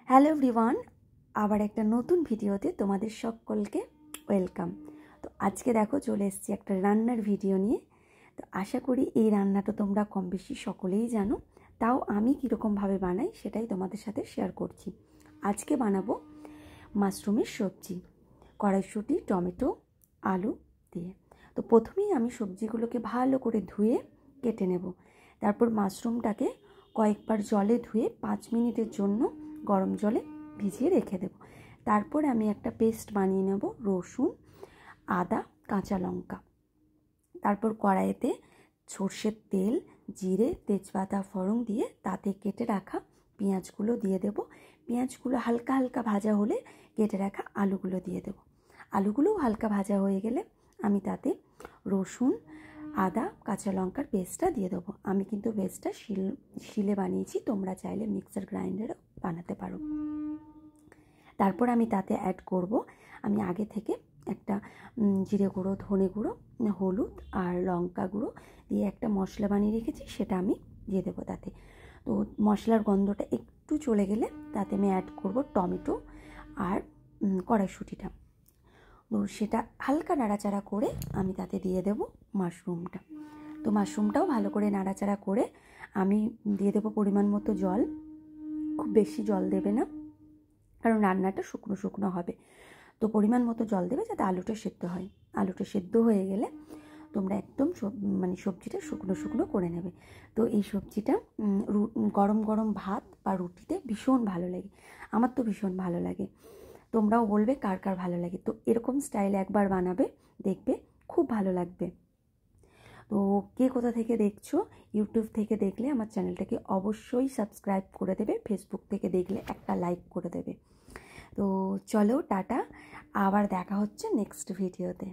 Hello everyone, আবার একটা নতুন ভিডিওতে তোমাদের সকলকে ওয়েলকাম। তো আজকে দেখো চলে এসেছি একটা রান্নার ভিডিও নিয়ে। তো আশা করি এই রান্নাটা তোমরা কম বেশি সকলেই জানো, তাও আমি কীরকমভাবে বানাই সেটাই তোমাদের সাথে শেয়ার করছি। আজকে বানাবো মাশরুমের সবজি, কড়াইশুঁটি, টমেটো, আলু দিয়ে। তো প্রথমেই আমি সবজিগুলোকে ভালো করে ধুয়ে কেটে নেব। তারপর মাশরুমটাকে কয়েকবার জলে ধুয়ে 5 মিনিটের জন্য গরম জলে ভিজিয়ে রেখে দেব। তারপর আমি একটা পেস্ট বানিয়ে নেব, রসুন, আদা, কাঁচা লঙ্কা। তারপর কড়াইতে সর্ষের তেল, জিরে, তেজপাতা ফোড়ন দিয়ে তাতে কেটে রাখা পেঁয়াজগুলো দিয়ে দেব। পেঁয়াজগুলো হালকা হালকা ভাজা হলে কেটে রাখা আলুগুলো দিয়ে দেব। আলুগুলোও হালকা ভাজা হয়ে গেলে আমি তাতে রসুন, আদা, কাঁচা লঙ্কার পেস্টটা দিয়ে দেবো। আমি কিন্তু পেস্টটা শিলে বানিয়েছি, তোমরা চাইলে মিক্সার গ্রাইন্ডারও বানাতে পারো। তারপর আমি তাতে অ্যাড করব, আমি আগে থেকে একটা জিরে গুঁড়ো, ধনে গুঁড়ো, হলুদ আর লঙ্কা গুঁড়ো দিয়ে একটা মশলা বানিয়ে রেখেছি, সেটা আমি দিয়ে দেবো তাতে। তো মশলার গন্ধটা একটু চলে গেলে তাতে আমি অ্যাড করব টমেটো আর কড়াইশুঁটিটা। তো সেটা হালকা নাড়াচাড়া করে আমি তাতে দিয়ে দেব মাশরুমটা। তো মাশরুমটাও ভালো করে নাড়াচাড়া করে আমি দিয়ে দেবো পরিমাণ মতো জল। খুব বেশি জল দেবে না, কারণ রান্নাটা শুকনো শুকনো হবে। তো পরিমাণ মতো জল দেবে যাতে আলুটা সেদ্ধ হয়। আলুটা সেদ্ধ হয়ে গেলে তোমরা একদম সবজিটা শুকনো শুকনো করে নেবে। তো এই সবজিটা গরম গরম ভাত বা রুটিতে ভীষণ ভালো লাগে। আমার তো ভীষণ ভালো লাগে, তোমরাও বলবে কার কার ভালো লাগে। তো এরকম স্টাইলে একবার বানাবে, দেখবে খুব ভালো লাগবে। তো কে কোথা থেকে দেখছো, ইউটিউব থেকে দেখলে আমার চ্যানেলটাকে অবশ্যই সাবস্ক্রাইব করে দেবে, ফেসবুক থেকে দেখলে একটা লাইক করে দেবে। তো চলো টাটা, আবার দেখা হচ্ছে নেক্সট ভিডিওতে।